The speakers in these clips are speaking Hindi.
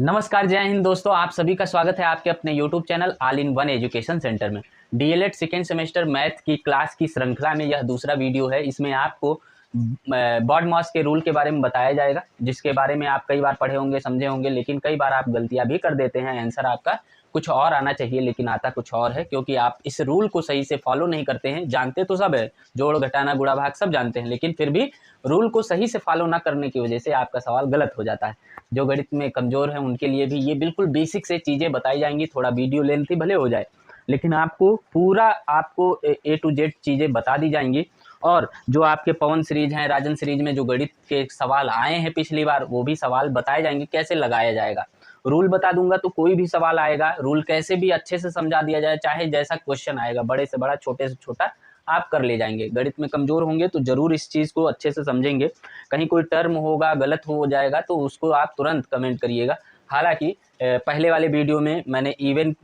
नमस्कार, जय हिंद दोस्तों। आप सभी का स्वागत है आपके अपने YouTube channel all in one education centre में। डीएलएड सेकेंड सेमेस्टर मैथ की क्लास की श्रृंखला में यह दूसरा वीडियो है। इसमें आपको BODMAS के रूल के बारे में बताया जाएगा, जिसके बारे में आप कई बार पढ़े होंगे, समझे होंगे, लेकिन कई बार आप गलतियां भी कर देते हैं। आंसर आपका कुछ और आना चाहिए लेकिन आता कुछ और है, क्योंकि आप इस रूल को सही से फॉलो नहीं करते हैं। जानते तो सब है, जोड़ घटाना गुणा भाग सब जानते हैं, लेकिन फिर भी रूल को सही से फॉलो ना करने की वजह से आपका सवाल गलत हो जाता है। जो गणित में कमज़ोर हैं उनके लिए भी ये बिल्कुल बेसिक से चीज़ें बताई जाएंगी। थोड़ा वीडियो लेंथी भले हो जाए, लेकिन आपको ए टू जेड चीज़ें बता दी जाएंगी। और जो आपके पवन सीरीज हैं, राजन सीरीज में जो गणित के सवाल आए हैं पिछली बार, वो भी सवाल बताए जाएंगे कैसे लगाया जाएगा। रूल बता दूंगा तो कोई भी सवाल आएगा, रूल कैसे भी अच्छे से समझा दिया जाए, चाहे जैसा क्वेश्चन आएगा, बड़े से बड़ा, छोटे से छोटा, आप कर ले जाएंगे। गणित में कमज़ोर होंगे तो ज़रूर इस चीज़ को अच्छे से समझेंगे। कहीं कोई टर्म होगा, गलत हो जाएगा तो उसको आप तुरंत कमेंट करिएगा। हालांकि पहले वाले वीडियो में मैंने इवन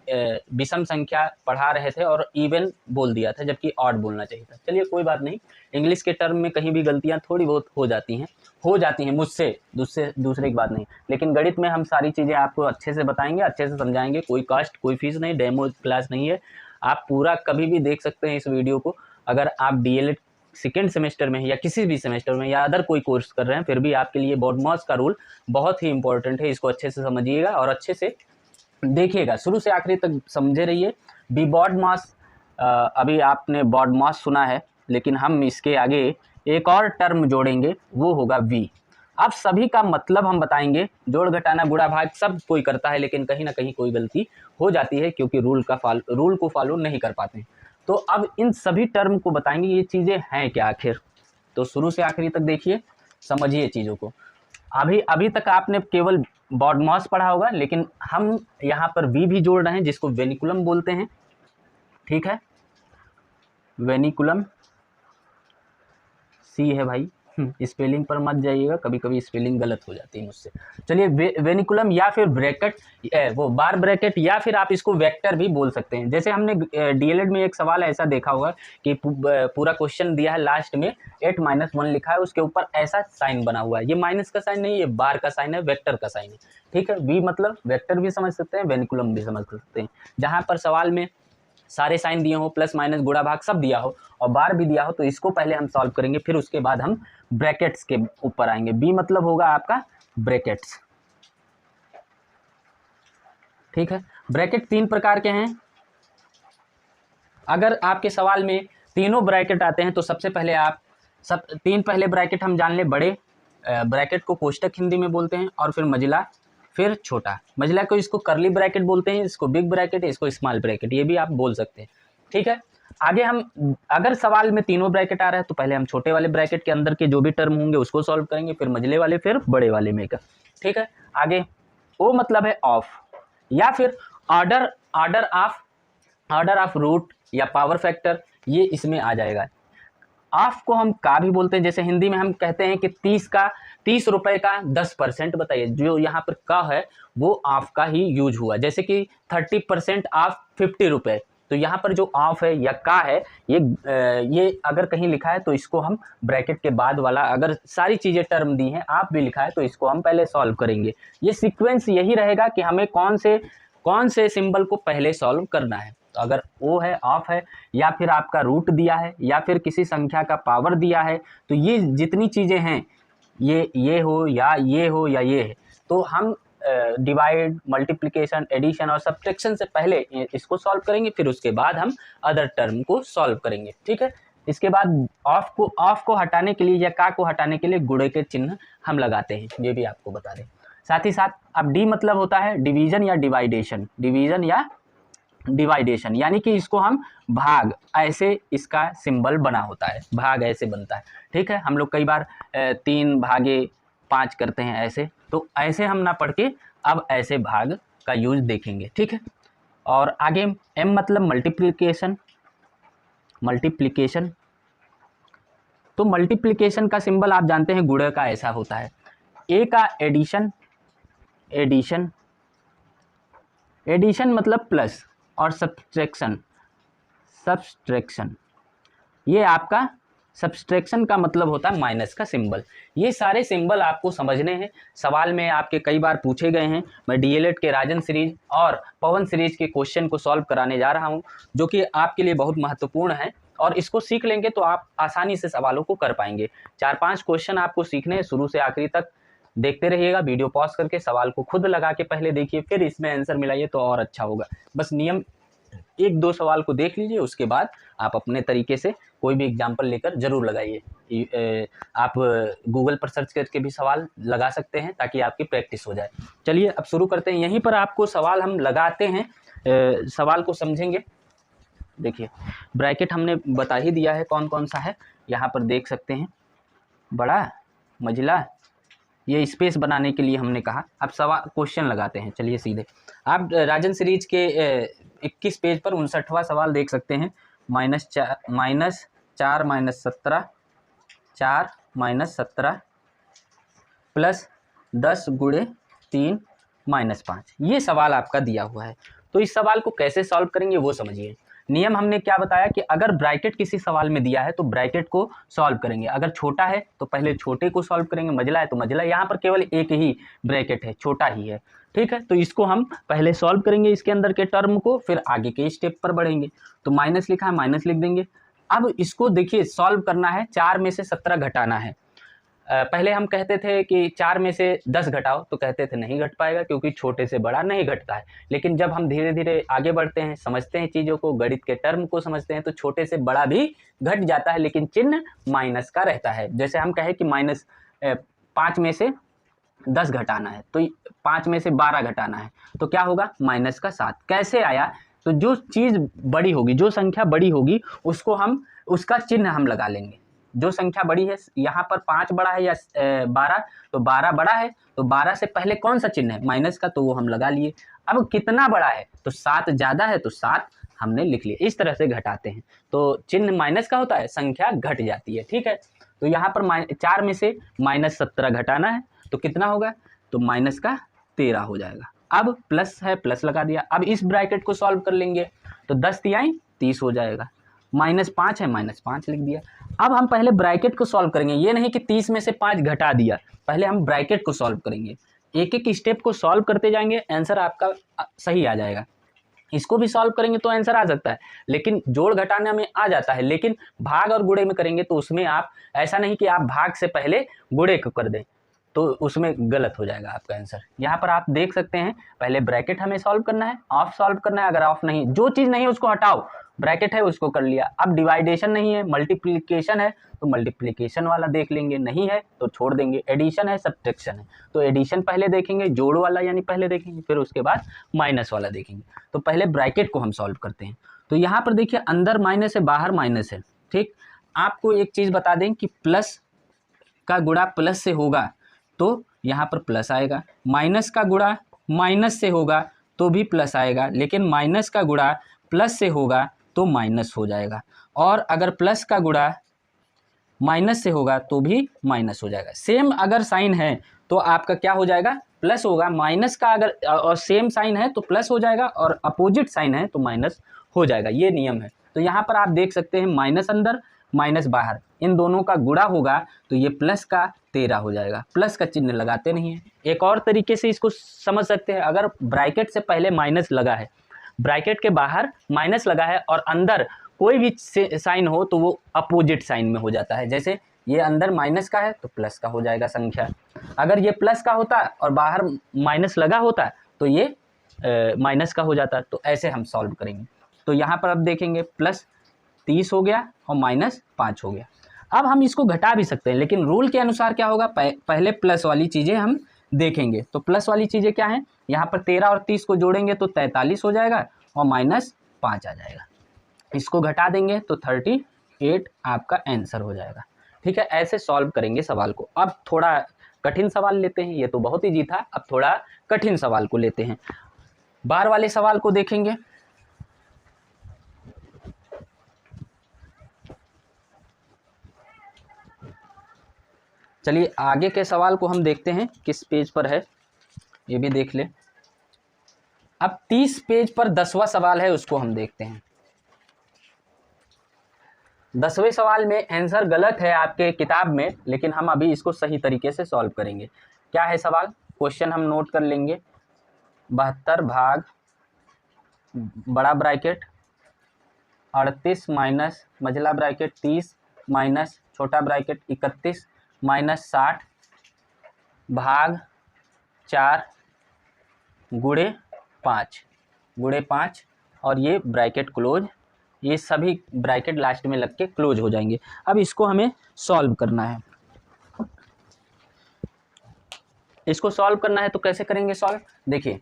विषम संख्या पढ़ा रहे थे और इवन बोल दिया था, जबकि ऑड बोलना चाहिए था। चलिए कोई बात नहीं, इंग्लिश के टर्म में कहीं भी गलतियाँ थोड़ी बहुत हो जाती हैं मुझसे, दूसरे की बात नहीं। लेकिन गणित में हम सारी चीज़ें आपको अच्छे से बताएंगे, अच्छे से समझाएंगे। कोई कास्ट, कोई फीस नहीं, डेमो क्लास नहीं है। आप पूरा कभी भी देख सकते हैं इस वीडियो को। अगर आप डीएलएड सेकेंड सेमेस्टर में या किसी भी सेमेस्टर में या अदर कोई कोर्स कर रहे हैं, फिर भी आपके लिए BODMAS का रूल बहुत ही इंपॉर्टेंट है। इसको अच्छे से समझिएगा और अच्छे से देखिएगा, शुरू से आखिरी तक समझे रहिए। BODMAS, अभी आपने BODMAS सुना है, लेकिन हम इसके आगे एक और टर्म जोड़ेंगे, वो होगा V। अब सभी का मतलब हम बताएंगे। जोड़ घटाना गुणा भाग सब कोई करता है, लेकिन कहीं ना कहीं कोई गलती हो जाती है, क्योंकि रूल को फॉलो नहीं कर पाते हैं। तो अब इन सभी टर्म को बताएंगे, ये चीज़ें हैं क्या आखिर। तो शुरू से आखिरी तक देखिए, समझिए चीज़ों को। अभी तक आपने केवल BODMAS पढ़ा होगा, लेकिन हम यहाँ पर V भी जोड़ रहे हैं, जिसको वेनिकुलम बोलते हैं। ठीक है, वेनिकुलम C है भाई। स्पेलिंग पर मत जाइएगा, कभी कभी स्पेलिंग गलत हो जाती है मुझसे। चलिए, वेनिकुलम या फिर ब्रैकेट, वो बार ब्रैकेट, या फिर आप इसको वेक्टर भी बोल सकते हैं। जैसे हमने डीएलएड में एक सवाल ऐसा देखा होगा कि पूरा क्वेश्चन दिया है, लास्ट में 8-1 लिखा है, उसके ऊपर ऐसा साइन बना हुआ है। ये माइनस का साइन नहीं, ये बार का साइन है, वेक्टर का साइन है। ठीक है, वी मतलब वेक्टर भी समझ सकते हैं, वेनिकुलम भी समझ सकते हैं। जहाँ पर सवाल में सारे साइन दिए हो, प्लस माइनस गुणा भाग सब दिया हो और बार भी दिया हो, तो इसको पहले हम सॉल्व करेंगे, फिर उसके बाद हम ब्रैकेट्स के ऊपर आएंगे। बी मतलब होगा आपका ब्रैकेट्स। ठीक है, ब्रैकेट 3 प्रकार के हैं। अगर आपके सवाल में तीनों ब्रैकेट आते हैं तो सबसे पहले आप तीन पहले ब्रैकेट हम जान ले। बड़े ब्रैकेट को कोष्टक हिंदी में बोलते हैं, और फिर मझिला, फिर छोटा। मझिला को इसको करली ब्रैकेट बोलते हैं, इसको बिग ब्रैकेट, इसको स्मॉल ब्रैकेट, ये भी आप बोल सकते हैं। ठीक है, आगे हम अगर सवाल में तीनों ब्रैकेट आ रहा है तो पहले हम छोटे वाले ब्रैकेट के अंदर के जो भी टर्म होंगे उसको सॉल्व करेंगे, फिर मझिले वाले, फिर बड़े वाले में का। ठीक है, आगे ओ मतलब है ऑफ, या फिर ऑर्डर ऑर्डर ऑफ रूट या पावर फैक्टर, ये इसमें आ जाएगा। ऑफ को हम का भी बोलते हैं। जैसे हिंदी में हम कहते हैं कि 30 रुपए का 10%, बताइए जो यहाँ पर का है वो ऑफ का ही यूज हुआ। जैसे कि 30% ऑफ 50 रुपए, तो यहाँ पर जो ऑफ है या का है, ये अगर कहीं लिखा है तो इसको हम ब्रैकेट के बाद वाला, अगर सारी चीज़ें टर्म दी हैं, आप भी लिखा है तो इसको हम पहले सॉल्व करेंगे। ये सीक्वेंस यही रहेगा कि हमें कौन से सिंबल को पहले सॉल्व करना है। तो अगर ओ है, ऑफ है, या फिर आपका रूट दिया है, या फिर किसी संख्या का पावर दिया है, तो ये जितनी चीज़ें हैं, ये हो या ये हो या ये है, तो हम डिवाइड, मल्टीप्लिकेशन, एडिशन और सब्ट्रैक्शन से पहले इसको सॉल्व करेंगे, फिर उसके बाद हम अदर टर्म को सॉल्व करेंगे। ठीक है, इसके बाद ऑफ को हटाने के लिए या का को हटाने के लिए गुणे के चिन्ह हम लगाते हैं, ये भी आपको बता दें। साथ ही साथ अब डी मतलब होता है डिवीजन या डिवाइडेशन, यानी कि इसको हम भाग, ऐसे इसका सिंबल बना होता है, भाग ऐसे बनता है। ठीक है, हम लोग कई बार 3/5 करते हैं ऐसे, तो ऐसे हम ना पढ़ के अब ऐसे भाग का यूज देखेंगे। ठीक है, और आगे एम मतलब मल्टीप्लिकेशन। तो मल्टीप्लिकेशन का सिंबल आप जानते हैं, गुणे का ऐसा होता है। ए का एडिशन मतलब प्लस, और सब्ट्रैक्शन ये आपका सब्सट्रैक्शन का मतलब होता है माइनस का सिंबल। ये सारे सिंबल आपको समझने हैं, सवाल में आपके कई बार पूछे गए हैं। मैं डीएलएड के राजन सीरीज और पवन सीरीज के क्वेश्चन को सॉल्व कराने जा रहा हूं, जो कि आपके लिए बहुत महत्वपूर्ण है, और इसको सीख लेंगे तो आप आसानी से सवालों को कर पाएंगे। 4-5 क्वेश्चन आपको सीखने हैं, शुरू से आखिरी तक देखते रहिएगा। वीडियो पॉज करके सवाल को खुद लगा के पहले देखिए, फिर इसमें आंसर मिलाइए तो और अच्छा होगा। बस नियम 1-2 सवाल को देख लीजिए, उसके बाद आप अपने तरीके से कोई भी एग्जाम्पल लेकर जरूर लगाइए। आप गूगल पर सर्च करके भी सवाल लगा सकते हैं ताकि आपकी प्रैक्टिस हो जाए। चलिए अब शुरू करते हैं। यहीं पर आपको सवाल हम लगाते हैं, सवाल को समझेंगे। देखिए ब्रैकेट हमने बता ही दिया है कौन कौन सा है, यहाँ पर देख सकते हैं, बड़ा, मझला, ये स्पेस बनाने के लिए हमने कहा। अब सवाल क्वेश्चन लगाते हैं। चलिए सीधे आप राजन सीरीज के 21 पेज पर 59वां सवाल देख सकते हैं। -4 -17 4 -17 प्लस 10 × 3 -5, ये सवाल आपका दिया हुआ है। तो इस सवाल को कैसे सॉल्व करेंगे वो समझिए। नियम हमने क्या बताया कि अगर ब्रैकेट किसी सवाल में दिया है तो ब्रैकेट को सॉल्व करेंगे। अगर छोटा है तो पहले छोटे को सॉल्व करेंगे, मझला है तो मझला। यहाँ पर केवल एक ही ब्रैकेट है, छोटा ही है, ठीक है। तो इसको हम पहले सॉल्व करेंगे, इसके अंदर के टर्म को, फिर आगे के स्टेप पर बढ़ेंगे। तो माइनस लिखा है, माइनस लिख देंगे। अब इसको देखिए सॉल्व करना है, 4 में से 17 घटाना है। पहले हम कहते थे कि 4 में से 10 घटाओ, तो कहते थे नहीं घट पाएगा क्योंकि छोटे से बड़ा नहीं घटता है। लेकिन जब हम धीरे धीरे आगे बढ़ते हैं, समझते हैं चीज़ों को, गणित के टर्म को समझते हैं, तो छोटे से बड़ा भी घट जाता है, लेकिन चिन्ह माइनस का रहता है। जैसे हम कहें कि -5 में से 10 घटाना है, तो 5 में से 12 घटाना है, तो क्या होगा, -7। कैसे आया, तो जो चीज़ बड़ी होगी, जो संख्या बड़ी होगी, उसको हम, उसका चिन्ह हम लगा लेंगे। जो संख्या बड़ी है, यहाँ पर 5 बड़ा है या 12, तो 12 बड़ा है, तो 12 से पहले कौन सा चिन्ह है, माइनस का, तो वो हम लगा लिए। अब कितना बड़ा है, तो 7 ज़्यादा है, तो 7 हमने लिख लिया। इस तरह से घटाते हैं, तो चिन्ह माइनस का होता है, संख्या घट जाती है, ठीक है। तो यहाँ पर 4 में से -17 घटाना है, तो कितना होगा, तो -13 हो जाएगा। अब प्लस है, प्लस लगा दिया। अब इस ब्रैकेट को सॉल्व कर लेंगे, तो 10 तिहाई 30 हो जाएगा। -5 है, -5 लिख दिया। अब हम पहले ब्रैकेट को सॉल्व करेंगे, ये नहीं कि 30 में से 5 घटा दिया, पहले हम ब्रैकेट को सॉल्व करेंगे। एक एक स्टेप को सॉल्व करते जाएंगे, आंसर आपका सही आ जाएगा। इसको भी सॉल्व करेंगे तो आंसर आ सकता है, लेकिन जोड़ घटाने में आ जाता है, लेकिन भाग और गुणे में करेंगे तो उसमें आप, ऐसा नहीं कि आप भाग से पहले गुणे को कर दें, तो उसमें गलत हो जाएगा आपका आंसर। यहाँ पर आप देख सकते हैं, पहले ब्रैकेट हमें सॉल्व करना है, ऑफ सॉल्व करना है। अगर ऑफ नहीं, जो चीज़ नहीं है उसको हटाओ, ब्रैकेट है उसको कर लिया। अब डिवाइडेशन नहीं है, मल्टीप्लिकेशन है, तो मल्टीप्लिकेशन वाला देख लेंगे, नहीं है तो छोड़ देंगे। एडिशन है, सब्ट्रैक्शन है, तो एडिशन पहले देखेंगे, जोड़ वाला यानी पहले देखेंगे, फिर उसके बाद माइनस वाला देखेंगे। तो पहले ब्रैकेट को हम सॉल्व करते हैं। तो यहाँ पर देखिए, अंदर माइनस है, बाहर माइनस है, ठीक। आपको एक चीज़ बता दें कि प्लस का गुणा प्लस से होगा तो यहाँ पर प्लस आएगा, माइनस का गुणा माइनस से होगा तो भी प्लस आएगा, लेकिन माइनस का गुणा प्लस से होगा तो माइनस हो जाएगा, और अगर प्लस का गुणा माइनस से होगा तो भी माइनस हो जाएगा। सेम अगर साइन है तो आपका क्या हो जाएगा, प्लस होगा। माइनस का अगर और सेम साइन है तो प्लस हो जाएगा, और अपोजिट साइन है तो माइनस हो जाएगा, ये नियम है। तो यहाँ पर आप देख सकते हैं, माइनस अंदर माइनस बाहर, इन दोनों का गुणा होगा तो ये प्लस का 13 हो जाएगा। प्लस का चिन्ह लगाते नहीं है। एक और तरीके से इसको समझ सकते हैं, अगर ब्रैकेट से पहले माइनस लगा है, ब्रैकेट के बाहर माइनस लगा है और अंदर कोई भी साइन हो तो वो अपोजिट साइन में हो जाता है। जैसे ये अंदर माइनस का है तो प्लस का हो जाएगा संख्या, अगर ये प्लस का होता और बाहर माइनस लगा होता तो ये माइनस का हो जाता। तो ऐसे हम सॉल्व करेंगे। तो यहाँ पर अब देखेंगे, प्लस 30 हो गया और -5 हो गया। अब हम इसको घटा भी सकते हैं, लेकिन रूल के अनुसार क्या होगा, पहले प्लस वाली चीज़ें हम देखेंगे। तो प्लस वाली चीज़ें क्या हैं, यहाँ पर 13 और 30 को जोड़ेंगे तो 43 हो जाएगा और -5 आ जाएगा। इसको घटा देंगे तो 38 आपका आंसर हो जाएगा, ठीक है। ऐसे सॉल्व करेंगे सवाल को। अब थोड़ा कठिन सवाल लेते हैं, ये तो बहुत ईजी था, अब थोड़ा कठिन सवाल को लेते हैं। बार वाले सवाल को देखेंगे। चलिए आगे के सवाल को हम देखते हैं, किस पेज पर है ये भी देख ले। अब 30 पेज पर 10वां सवाल है, उसको हम देखते हैं। 10वें सवाल में आंसर गलत है आपके किताब में, लेकिन हम अभी इसको सही तरीके से सॉल्व करेंगे। क्या है सवाल, क्वेश्चन हम नोट कर लेंगे। 72 भाग बड़ा ब्रैकेट 38 माइनस मझला ब्रैकेट 30 माइनस छोटा ब्रैकेट 31 माइनस 60 भाग 4 गुणे 5 और ये ब्रैकेट क्लोज, ये सभी ब्रैकेट लास्ट में लग के क्लोज हो जाएंगे। अब इसको हमें सॉल्व करना है। इसको सॉल्व करना है तो कैसे करेंगे सॉल्व, देखिए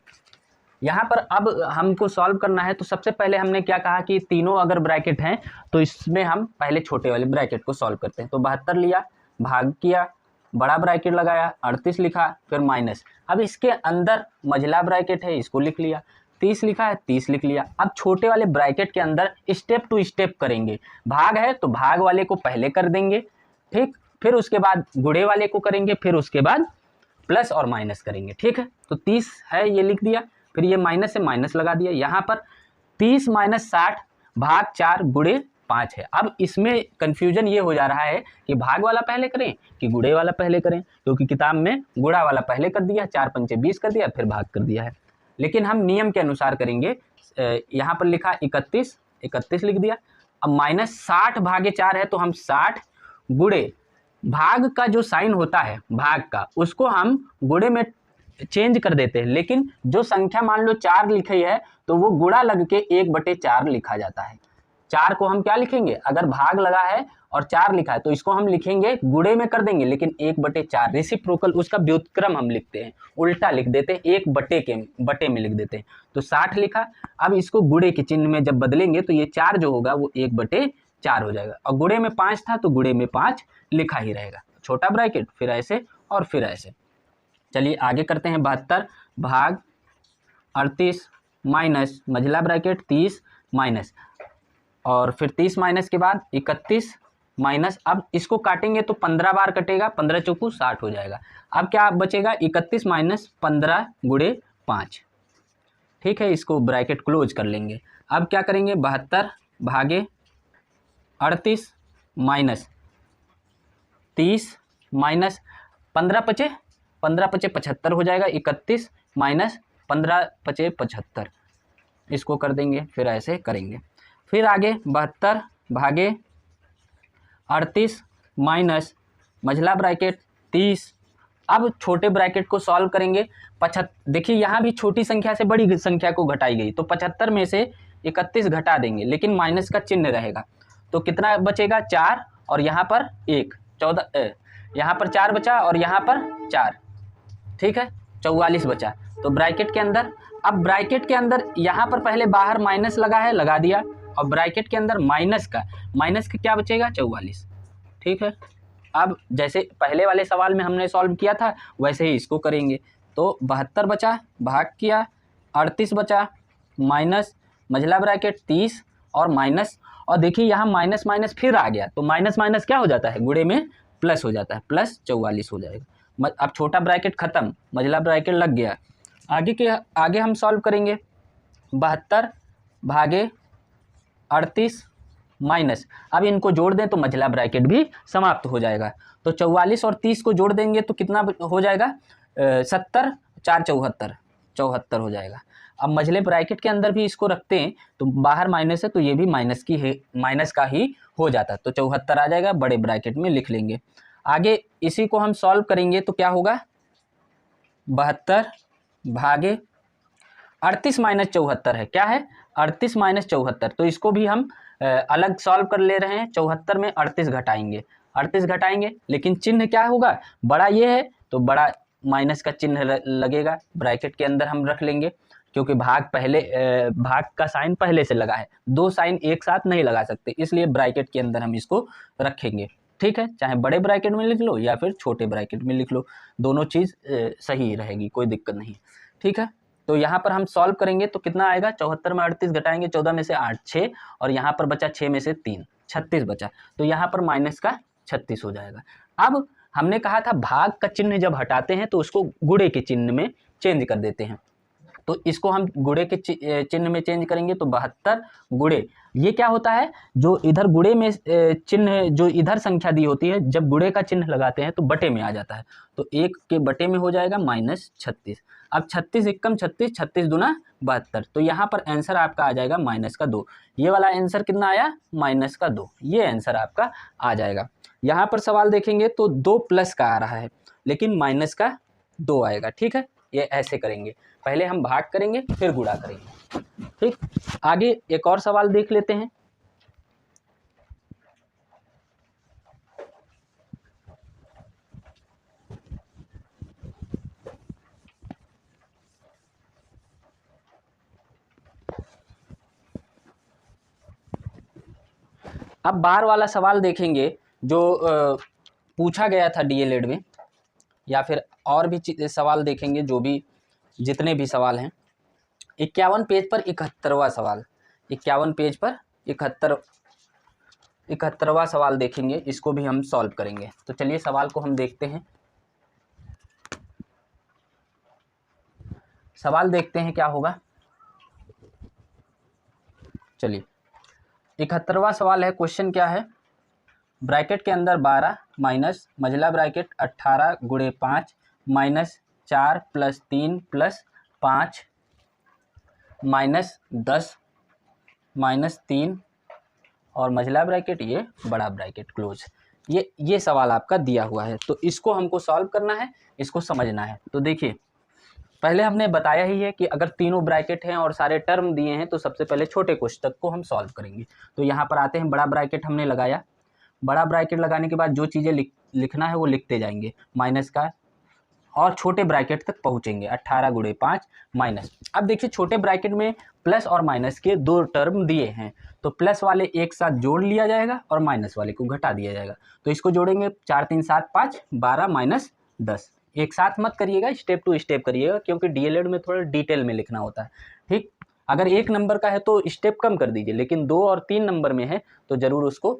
यहाँ पर अब हमको सॉल्व करना है तो सबसे पहले हमने क्या कहा कि तीनों अगर ब्रैकेट हैं तो इसमें हम पहले छोटे वाले ब्रैकेट को सॉल्व करते हैं। तो 72 लिया, भाग किया, बड़ा ब्रैकेट लगाया, 38 लिखा, फिर माइनस। अब इसके अंदर मझला ब्रैकेट है, इसको लिख लिया, 30 लिखा है, 30 लिख लिया। अब छोटे वाले ब्रैकेट के अंदर स्टेप टू स्टेप करेंगे। भाग है तो भाग वाले को पहले कर देंगे, ठीक, फिर उसके बाद गुणे वाले को करेंगे, फिर उसके बाद प्लस और माइनस करेंगे, ठीक है। तो 30 है, ये लिख दिया, फिर ये माइनस से माइनस लगा दिया। यहाँ पर 30 माइनस 60 भाग 4 गुणे 5 है। अब इसमें कन्फ्यूजन ये हो जा रहा है कि भाग वाला पहले करें कि गुणे वाला पहले करें, क्योंकि किताब में गुणा वाला पहले कर दिया, 4 पंचे 20 कर दिया, फिर भाग कर दिया है। लेकिन हम नियम के अनुसार करेंगे। यहाँ पर लिखा 31 लिख दिया। अब माइनस 60 भागे 4 है तो हम 60 गुणे भाग का जो साइन होता है भाग का, उसको हम गुणे में चेंज कर देते हैं। लेकिन जो संख्या मान लो 4 लिखी है तो वो गुणा लग के 1/4 लिखा जाता है। 4 को हम क्या लिखेंगे, अगर भाग लगा है और 4 लिखा है तो इसको हम लिखेंगे गुणे में कर देंगे, लेकिन 1/4 रेसिप्रोकल, उसका व्युत्क्रम हम लिखते हैं, उल्टा लिख देते हैं, 1/बटे में लिख देते हैं। तो 60 लिखा। अब इसको गुणे के चिन्ह में जब बदलेंगे तो ये 4 जो होगा वो 1/4 हो जाएगा। और गुणे में 5 था तो गुणे में 5 लिखा ही रहेगा। छोटा ब्रैकेट, फिर ऐसे और फिर ऐसे। चलिए आगे करते हैं। 72 भाग 38 माइनस मझला ब्रैकेट 30 माइनस, और फिर 30 माइनस के बाद 31 माइनस। अब इसको काटेंगे तो 15 बार कटेगा, 15 चौकू 60 हो जाएगा। अब क्या बचेगा, 31 माइनस 15 गुणे 5, ठीक है। इसको ब्रैकेट क्लोज कर लेंगे। अब क्या करेंगे, 72 भागे 38 माइनस 30 माइनस 15 पचे 75 हो जाएगा। 31 माइनस 15 पचे 75, इसको कर देंगे, फिर ऐसे करेंगे। फिर आगे 72 भागे 38 माइनस मझला ब्रैकेट 30। अब छोटे ब्रैकेट को सॉल्व करेंगे। 75, देखिए यहाँ भी छोटी संख्या से बड़ी संख्या को घटाई गई, तो 75 में से 31 घटा देंगे, लेकिन माइनस का चिन्ह रहेगा। तो कितना बचेगा, 4, और यहाँ पर 1, 14, यहाँ पर 4 बचा और यहाँ पर 4, ठीक है, 44 बचा। तो ब्रैकेट के अंदर, अब ब्रैकेट के अंदर यहाँ पर पहले बाहर माइनस लगा है, लगा दिया, और ब्रैकेट के अंदर माइनस का क्या बचेगा, 44, ठीक है। अब जैसे पहले वाले सवाल में हमने सॉल्व किया था वैसे ही इसको करेंगे। तो 72 बचा, भाग किया, 38 बचा, माइनस मझला ब्रैकेट 30 और माइनस, और देखिए यहाँ माइनस माइनस फिर आ गया, तो माइनस माइनस क्या हो जाता है, गुणे में प्लस हो जाता है, प्लस 44 हो जाएगा। अब छोटा ब्रैकेट खत्म, मझला ब्रैकेट लग गया। आगे हम सॉल्व करेंगे। 72 भागे 38 माइनस, अब इनको जोड़ दें तो मझला ब्रैकेट भी समाप्त हो जाएगा। तो 44 और 30 को जोड़ देंगे तो कितना हो जाएगा, 70, 4 74 हो जाएगा। अब मझले ब्रैकेट के अंदर भी इसको रखते हैं तो बाहर माइनस है तो ये भी माइनस का ही हो जाता, तो 74 आ जाएगा, बड़े ब्रैकेट में लिख लेंगे। आगे इसी को हम सॉल्व करेंगे तो क्या होगा, 72 भागे 38 माइनस 74 है, क्या है, 38 माइनस 74, तो इसको भी हम अलग सॉल्व कर ले रहे हैं। 74 में 38 घटाएंगे, लेकिन चिन्ह क्या होगा, बड़ा ये है तो बड़ा माइनस का चिन्ह लगेगा, ब्रैकेट के अंदर हम रख लेंगे, क्योंकि भाग का साइन पहले से लगा है, 2 साइन एक साथ नहीं लगा सकते, इसलिए ब्रैकेट के अंदर हम इसको रखेंगे, ठीक है। चाहे बड़े ब्रैकेट में लिख लो या फिर छोटे ब्रैकेट में लिख लो, दोनों चीज़ सही रहेगी, कोई दिक्कत नहीं, ठीक है। तो यहाँ पर हम सॉल्व करेंगे तो कितना आएगा, 74 में 38 घटाएंगे, 14 में से 8 6, और यहाँ पर बचा 6 में से 3 36 बचा, तो यहाँ पर माइनस का 36 हो जाएगा। अब हमने कहा था भाग का चिन्ह जब हटाते हैं तो उसको गुणे के चिन्ह में चेंज कर देते हैं। तो इसको हम गुणे के चिन्ह में चेंज करेंगे तो 72 गुणे, ये क्या होता है, जो इधर गुणे में चिन्ह, जो इधर संख्या दी होती है, जब गुणे का चिन्ह लगाते हैं तो बटे में आ जाता है, तो 1 के बटे में हो जाएगा -36। अब 36 एकम 36, 36 दूना 72, तो यहाँ पर आंसर आपका आ जाएगा -2। ये वाला आंसर कितना आया, -2, ये आंसर आपका आ जाएगा। यहाँ पर सवाल देखेंगे तो 2 प्लस का आ रहा है, लेकिन -2 आएगा। ठीक है, ये ऐसे करेंगे, पहले हम भाग करेंगे फिर गुणा करेंगे। ठीक, आगे एक और सवाल देख लेते हैं। अब बार वाला सवाल देखेंगे जो पूछा गया था डीएलएड में, या फिर और भी सवाल देखेंगे, जो भी जितने भी सवाल हैं। 51 पेज पर 71वां सवाल, 51 पेज पर 71वां सवाल देखेंगे, इसको भी हम सॉल्व करेंगे। तो चलिए सवाल को हम देखते हैं। सवाल देखते हैं क्या होगा। चलिए 71वां सवाल है। क्वेश्चन क्या है, ब्रैकेट के अंदर 12 माइनस मझला ब्रैकेट 18 गुणे 5 minus 4 plus 3 plus 5 minus 10 minus 3 और मझला ब्रैकेट, ये बड़ा ब्रैकेट क्लोज। ये सवाल आपका दिया हुआ है, तो इसको हमको सॉल्व करना है, इसको समझना है। तो देखिए, पहले हमने बताया ही है कि अगर तीनों ब्रैकेट हैं और सारे टर्म दिए हैं तो सबसे पहले छोटे कोष्ठक को हम सॉल्व करेंगे। तो यहाँ पर आते हैं, बड़ा ब्रैकेट हमने लगाया, बड़ा ब्रैकेट लगाने के बाद जो चीज़ें लिखना है वो लिखते जाएंगे माइनस का, और छोटे ब्रैकेट तक पहुँचेंगे 18 गुणे 5 माइनस। अब देखिए छोटे ब्रैकेट में प्लस और माइनस के 2 टर्म दिए हैं, तो प्लस वाले एक साथ जोड़ लिया जाएगा और माइनस वाले को घटा दिया जाएगा। तो इसको जोड़ेंगे, 4 3 7 5 12 माइनस 10। एक साथ मत करिएगा, स्टेप टू स्टेप करिएगा, क्योंकि डीएलएड में थोड़ा डिटेल में लिखना होता है। ठीक, अगर 1 नंबर का है तो स्टेप कम कर दीजिए, लेकिन 2 और 3 नंबर में है तो ज़रूर उसको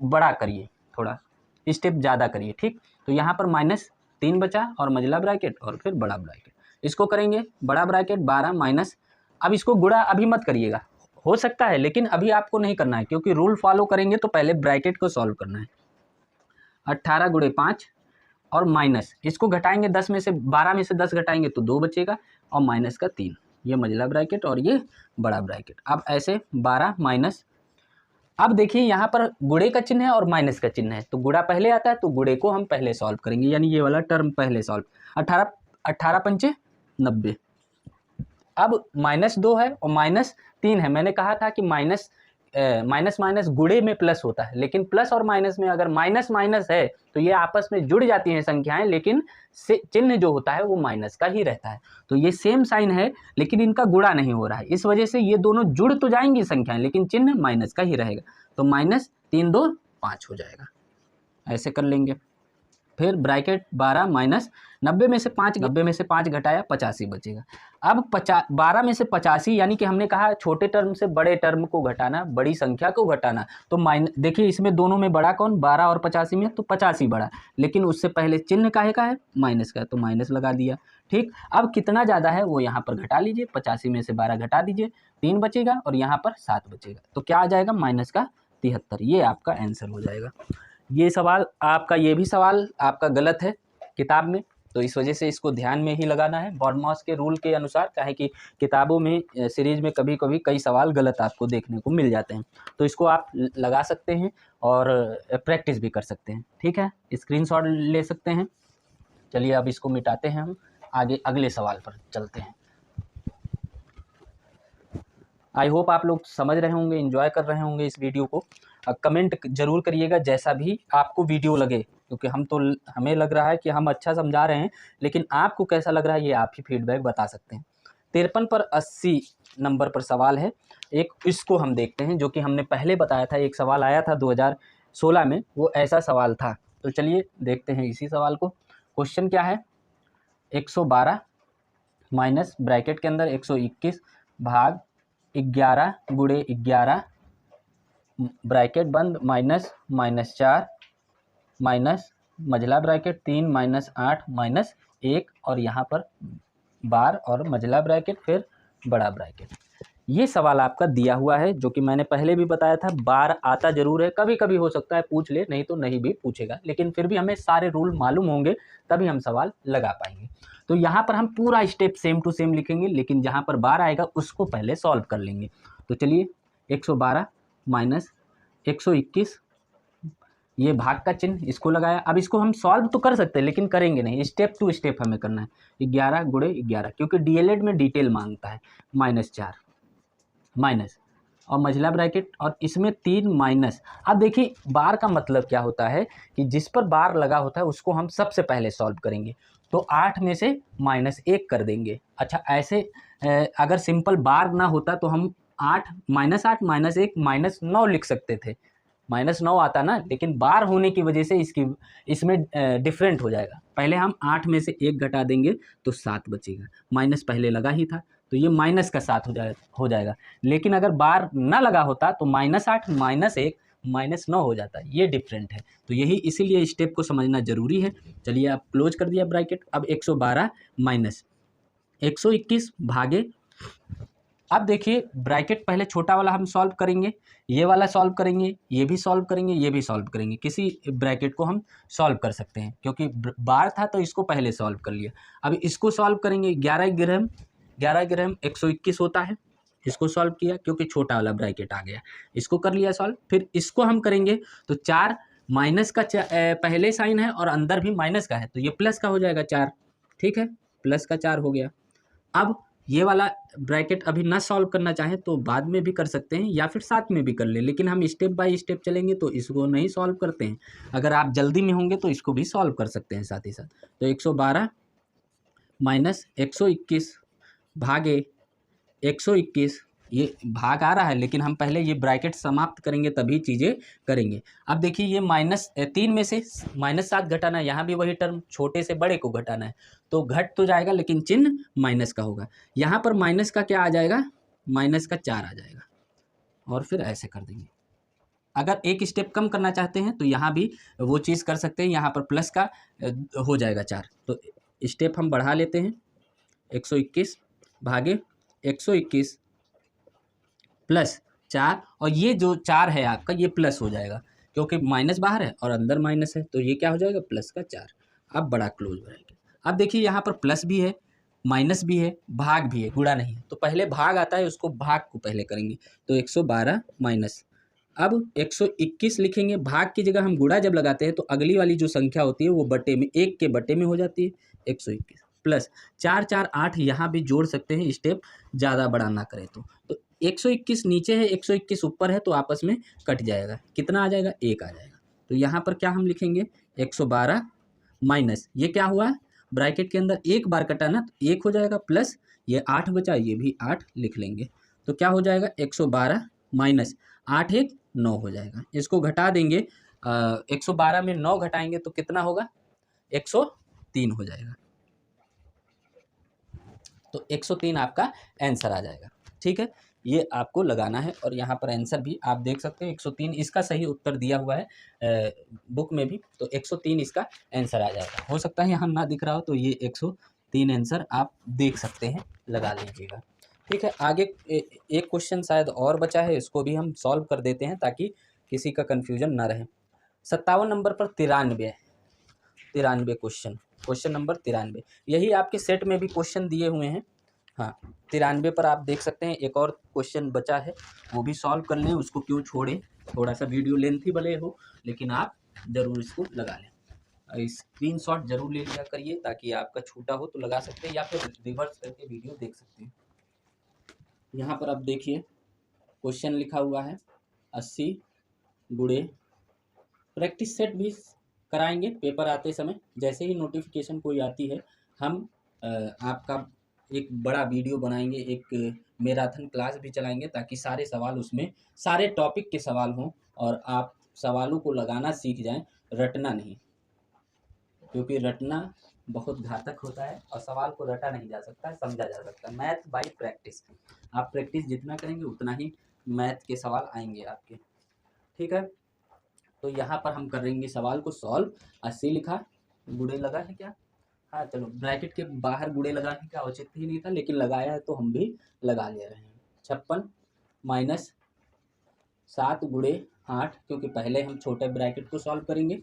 बड़ा करिए, थोड़ा स्टेप ज़्यादा करिए। ठीक, तो यहाँ पर -3 बचा और मझला ब्रैकेट और फिर बड़ा ब्रैकेट, इसको करेंगे बड़ा ब्रैकेट 12 माइनस। अब इसको गुणा अभी मत करिएगा, हो सकता है लेकिन अभी आपको नहीं करना है, क्योंकि रूल फॉलो करेंगे तो पहले ब्रैकेट को सॉल्व करना है। 18 गुणे 5 और माइनस, इसको घटाएंगे 10 में से 12 में से 10 घटाएंगे तो 2 बचेगा और माइनस का 3, ये मझला ब्रैकेट और ये बड़ा ब्रैकेट। अब ऐसे 12 माइनस, अब देखिए यहाँ पर गुणे का चिन्ह है और माइनस का चिन्ह है, तो गुणा पहले आता है तो गुणे को हम पहले सॉल्व करेंगे, यानी ये वाला टर्म पहले सॉल्व। 18 पंचे 90। अब -2 है और -3 है। मैंने कहा था कि माइनस गुणे में प्लस होता है, लेकिन प्लस और माइनस में अगर माइनस माइनस है तो ये आपस में जुड़ जाती हैं संख्याएं, लेकिन चिन्ह जो होता है वो माइनस का ही रहता है। तो ये सेम साइन है लेकिन इनका गुणा नहीं हो रहा है, इस वजह से ये दोनों जुड़ तो जाएंगी संख्याएं, लेकिन चिन्ह माइनस का ही रहेगा। तो -3 2 5 हो जाएगा, ऐसे कर लेंगे। फिर ब्रैकेट 12 माइनस 90 में से 5 घटाया 85 बचेगा। अब 12 में से 85, यानी कि हमने कहा छोटे टर्म से बड़े टर्म को घटाना, बड़ी संख्या को घटाना, तो देखिए इसमें दोनों में बड़ा कौन, 12 और 85 में, तो 85 बड़ा, लेकिन उससे पहले चिन्ह काहे का है, माइनस का, तो माइनस लगा दिया। ठीक, अब कितना ज़्यादा है वो यहाँ पर घटा लीजिए, 85 में से 12 घटा दीजिए, 3 बचेगा और यहाँ पर 7 बचेगा, तो क्या आ जाएगा, -73। ये आपका आंसर हो जाएगा। ये सवाल आपका, ये भी सवाल आपका गलत है किताब में, तो इस वजह से इसको ध्यान में ही लगाना है बॉडमॉस के रूल के अनुसार, काहे कि किताबों में सीरीज में कभी कभी कई सवाल गलत आपको देखने को मिल जाते हैं, तो इसको आप लगा सकते हैं और प्रैक्टिस भी कर सकते हैं। ठीक है, स्क्रीनशॉट ले सकते हैं। चलिए अब इसको मिटाते हैं, हम आगे अगले सवाल पर चलते हैं। आई होप आप लोग समझ रहे होंगे, एंजॉय कर रहे होंगे इस वीडियो को। कमेंट जरूर करिएगा जैसा भी आपको वीडियो लगे, क्योंकि हमें लग रहा है कि हम अच्छा समझा रहे हैं, लेकिन आपको कैसा लग रहा है ये आप ही फीडबैक बता सकते हैं। 53 पर 80 नंबर पर सवाल है एक, इसको हम देखते हैं, जो कि हमने पहले बताया था, एक सवाल आया था 2016 में, वो ऐसा सवाल था। तो चलिए देखते हैं इसी सवाल को। क्वेश्चन क्या है, 112 माइनस ब्रैकेट के अंदर 121 भाग 11 गुणे 11 ब्रैकेट बंद -4 माइनस मझला ब्रैकेट 3 -8 -1 और यहाँ पर बार और मझला ब्रैकेट फिर बड़ा ब्रैकेट। ये सवाल आपका दिया हुआ है, जो कि मैंने पहले भी बताया था, बार आता जरूर है, कभी कभी हो सकता है पूछ ले, नहीं तो नहीं भी पूछेगा, लेकिन फिर भी हमें सारे रूल मालूम होंगे तभी हम सवाल लगा पाएंगे। तो यहाँ पर हम पूरा स्टेप सेम टू सेम लिखेंगे, लेकिन जहाँ पर बार आएगा उसको पहले सॉल्व कर लेंगे। तो चलिए 112 माइनस 121, ये भाग का चिन्ह इसको लगाया। अब इसको हम सॉल्व तो कर सकते हैं लेकिन करेंगे नहीं, स्टेप टू स्टेप हमें करना है। 11 गुणे 11, क्योंकि डीएलएड में डिटेल मांगता है। -4 माइनस और मझला ब्रैकेट और इसमें 3 माइनस। अब देखिए बार का मतलब क्या होता है कि जिस पर बार लगा होता है उसको हम सबसे पहले सॉल्व करेंगे, तो 8 में से -1 कर देंगे। अच्छा ऐसे अगर सिंपल बार ना होता तो हम 8 -8 -1 -9 लिख सकते थे, -9 आता ना, लेकिन बार होने की वजह से इसमें डिफरेंट हो जाएगा। पहले हम 8 में से 1 घटा देंगे तो 7 बचेगा, माइनस पहले लगा ही था तो ये माइनस का 7 हो जाएगा। लेकिन अगर बार ना लगा होता तो -8 -1 -9 हो जाता, ये डिफरेंट है। तो यही इसीलिए स्टेप को समझना जरूरी है। चलिए आप क्लोज कर दिया ब्रैकेट। अब 112 माइनस 121 भागे, अब देखिए ब्रैकेट पहले छोटा वाला हम सॉल्व करेंगे, ये वाला सॉल्व करेंगे, ये भी सॉल्व करेंगे, ये भी सॉल्व करेंगे। किसी ब्रैकेट को हम सॉल्व कर सकते हैं क्योंकि बार था तो इसको पहले सॉल्व कर लिया। अब इसको सॉल्व करेंगे, 11 ग्राम 121 होता है, इसको सॉल्व किया क्योंकि छोटा वाला ब्रैकेट आ गया, इसको कर लिया सॉल्व। फिर इसको हम करेंगे तो 4 माइनस का पहले साइन है और अंदर भी माइनस का है तो ये प्लस का हो जाएगा 4, ठीक है, प्लस का 4 हो गया। अब ये वाला ब्रैकेट अभी ना सॉल्व करना चाहे तो बाद में भी कर सकते हैं या फिर साथ में भी कर ले, लेकिन हम स्टेप बाय स्टेप चलेंगे तो इसको नहीं सॉल्व करते हैं। अगर आप जल्दी में होंगे तो इसको भी सॉल्व कर सकते हैं साथ ही साथ। तो 112 माइनस 121 भागे 121, ये भाग आ रहा है लेकिन हम पहले ये ब्रैकेट समाप्त करेंगे तभी चीज़ें करेंगे। अब देखिए ये -3 में से -7 घटाना है, यहाँ भी वही टर्म छोटे से बड़े को घटाना है तो घट तो जाएगा लेकिन चिन्ह माइनस का होगा। यहाँ पर माइनस का क्या आ जाएगा, माइनस का 4 आ जाएगा और फिर ऐसे कर देंगे। अगर एक स्टेप कम करना चाहते हैं तो यहाँ भी वो चीज़ कर सकते हैं, यहाँ पर प्लस का हो जाएगा 4, तो स्टेप हम बढ़ा लेते हैं। 121 भागे 121 प्लस 4, और ये जो 4 है आपका ये प्लस हो जाएगा क्योंकि माइनस बाहर है और अंदर माइनस है तो ये क्या हो जाएगा, प्लस का 4। अब बड़ा क्लोज ब्रैकेट। अब देखिए यहाँ पर प्लस भी है, माइनस भी है, भाग भी है, गुणा नहीं है, तो पहले भाग आता है उसको भाग को पहले करेंगे। तो 112 माइनस, अब 121 लिखेंगे, भाग की जगह हम गुणा जब लगाते हैं तो अगली वाली जो संख्या होती है वो बटे में, 1 के बटे में हो जाती है, 121 प्लस 4 4 8, यहाँ भी जोड़ सकते हैं स्टेप ज़्यादा बड़ा ना करें तो 121 नीचे है 121 ऊपर है तो आपस में कट जाएगा, कितना आ जाएगा, 1 आ जाएगा। तो यहाँ पर क्या हम लिखेंगे, 112 माइनस, ये क्या हुआ, ब्रैकेट के अंदर एक बार कटा ना तो 1 हो जाएगा, प्लस ये 8 बचा, ये भी 8 लिख लेंगे। तो क्या हो जाएगा, 112 माइनस 8 1 9 हो जाएगा। इसको घटा देंगे, 112 में 9 घटाएंगे तो कितना होगा, 103 हो जाएगा। तो 103 आपका आंसर आ जाएगा, ठीक है। ये आपको लगाना है और यहाँ पर आंसर भी आप देख सकते हैं, 103 इसका सही उत्तर दिया हुआ है बुक में भी, तो 103 इसका आंसर आ जाएगा। हो सकता है यहाँ ना दिख रहा हो तो ये 103 आंसर आप देख सकते हैं, लगा लीजिएगा, ठीक है। आगे एक क्वेश्चन शायद और बचा है, इसको भी हम सॉल्व कर देते हैं ताकि किसी का कन्फ्यूजन ना रहे। 57 नंबर पर 93 क्वेश्चन नंबर 93, यही आपके सेट में भी क्वेश्चन दिए हुए हैं। हाँ 93 पर आप देख सकते हैं एक और क्वेश्चन बचा है, वो भी सॉल्व कर लें, उसको क्यों छोड़ें, थोड़ा सा वीडियो लेंथी भले हो लेकिन आप ज़रूर इसको लगा लें। स्क्रीनशॉट जरूर ले लिया करिए ताकि आपका छूटा हो तो लगा सकते हैं या फिर रिवर्स करके वीडियो देख सकते हैं। यहाँ पर आप देखिए क्वेश्चन लिखा हुआ है 80 गुणे, प्रैक्टिस सेट भी कराएंगे पेपर आते समय, जैसे ही नोटिफिकेशन कोई आती है हम आपका एक बड़ा वीडियो बनाएंगे, एक मैराथन क्लास भी चलाएंगे ताकि सारे सवाल उसमें, सारे टॉपिक के सवाल हों और आप सवालों को लगाना सीख जाएं, रटना नहीं, क्योंकि रटना बहुत घातक होता है और सवाल को रटा नहीं जा सकता, समझा जा सकता है। मैथ बाय प्रैक्टिस, आप प्रैक्टिस जितना करेंगे उतना ही मैथ के सवाल आएंगे आपके, ठीक है। तो यहाँ पर हम करेंगे सवाल को सॉल्व। 80 लिखा, गुणे लगा है क्या, हाँ चलो, ब्रैकेट के बाहर गुणे लगाने का औचित्य ही नहीं था, लेकिन लगाया है तो हम भी लगा ले रहे हैं। 56 माइनस 7 × 8, क्योंकि पहले हम छोटे ब्रैकेट को सॉल्व करेंगे,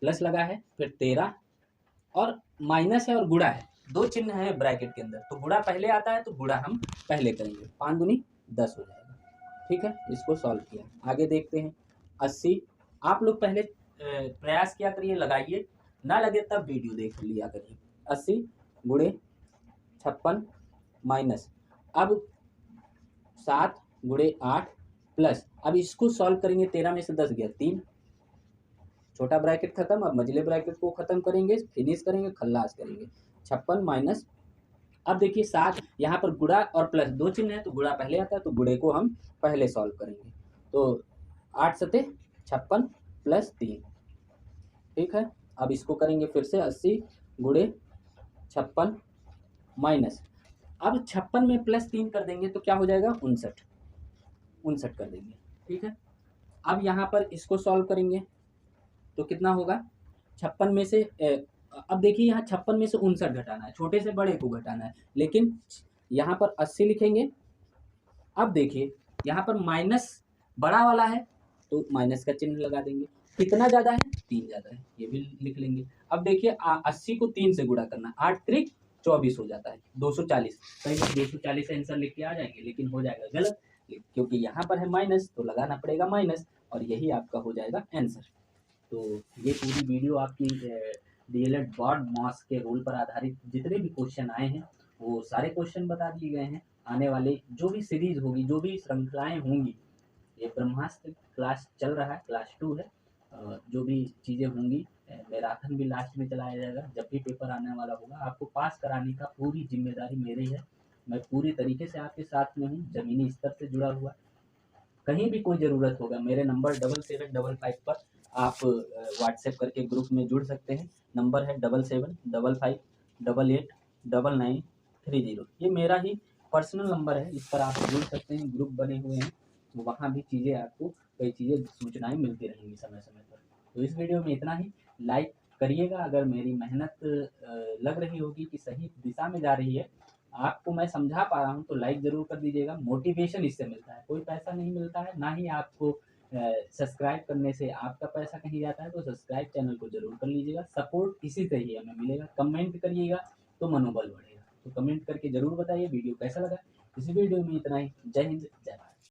प्लस लगा है, फिर 13 और माइनस है और गुणा है, दो चिन्ह है ब्रैकेट के अंदर, तो गुणा पहले आता है तो गुणा हम पहले करेंगे। 5 दूनी 10 हो जाएगा। ठीक है, इसको सॉल्व किया, आगे देखते हैं। 80, आप लोग पहले प्रयास किया करिए, लगाइए, ना लगे तब वीडियो देख लिया करिए। 80 गुणे 56 माइनस, अब 7 गुणे 8 प्लस, अब इसको सॉल्व करेंगे, 13 में से 10 गया 3, छोटा ब्रैकेट खत्म, अब मझले ब्रैकेट को खत्म करेंगे, फिनिश करेंगे, खल्लास करेंगे। 56 माइनस, अब देखिए 7, यहाँ पर गुणा और प्लस दो चिन्ह है तो गुणा पहले आता है, तो गुणे को हम पहले सॉल्व करेंगे। तो 8 सते 56 प्लस 3, ठीक है। अब इसको करेंगे फिर से, 80 गुणे 56 माइनस, अब 56 में प्लस 3 कर देंगे तो क्या हो जाएगा, 59 कर देंगे। ठीक है, अब यहाँ पर इसको सॉल्व करेंगे तो कितना होगा, 56 में से अब देखिए यहाँ 56 में से 59 घटाना है, छोटे से बड़े को घटाना है, लेकिन यहाँ पर 80 लिखेंगे। अब देखिए यहाँ पर माइनस बड़ा वाला है तो माइनस का चिन्ह लगा देंगे, कितना ज़्यादा है, 3 ज़्यादा है, ये भी लिख लेंगे। अब देखिए 80 को 3 से गुणा करना, 8 त्रिक 24 हो जाता है, 240, कई बार 240 आंसर लिख के आ जाएंगे, लेकिन हो जाएगा गलत, क्योंकि यहाँ पर है माइनस तो लगाना पड़ेगा माइनस, और यही आपका हो जाएगा आंसर। तो ये पूरी वीडियो आपकी डीएलएड बोर्ड मॉस के रूल पर आधारित जितने भी क्वेश्चन आए हैं वो सारे क्वेश्चन बता दिए गए हैं। आने वाले जो भी सीरीज होगी, जो भी श्रृंखलाएं होंगी, ये ब्रह्मास्त्र क्लास चल रहा है, क्लास 2 है, जो भी चीज़ें होंगी, मैराथन भी लास्ट में चलाया जाएगा। जब भी पेपर आने वाला होगा, आपको पास कराने का पूरी जिम्मेदारी मेरी है, मैं पूरी तरीके से आपके साथ में हूँ, ज़मीनी स्तर से जुड़ा हुआ। कहीं भी कोई ज़रूरत होगा, मेरे नंबर 7755 पर आप व्हाट्सएप करके ग्रुप में जुड़ सकते हैं। नंबर है 7755889930। ये मेरा ही पर्सनल नंबर है, इस पर आप जुड़ सकते हैं, ग्रुप बने हुए हैं, तो वहाँ भी चीज़ें आपको कई चीज़ें सूचनाएं मिलती रहेंगी समय समय पर। तो इस वीडियो में इतना ही, लाइक करिएगा अगर मेरी मेहनत लग रही होगी कि सही दिशा में जा रही है, आपको मैं समझा पा रहा हूँ, तो लाइक ज़रूर कर दीजिएगा। मोटिवेशन इससे मिलता है, कोई पैसा नहीं मिलता है, ना ही आपको सब्सक्राइब करने से आपका पैसा कहीं जाता है, तो सब्सक्राइब चैनल को ज़रूर कर लीजिएगा। सपोर्ट इसी से ही हमें मिलेगा, कमेंट करिएगा तो मनोबल बढ़ेगा। तो कमेंट करके ज़रूर बताइए वीडियो कैसा लगा। इस वीडियो में इतना ही, जय हिंद जय भारत।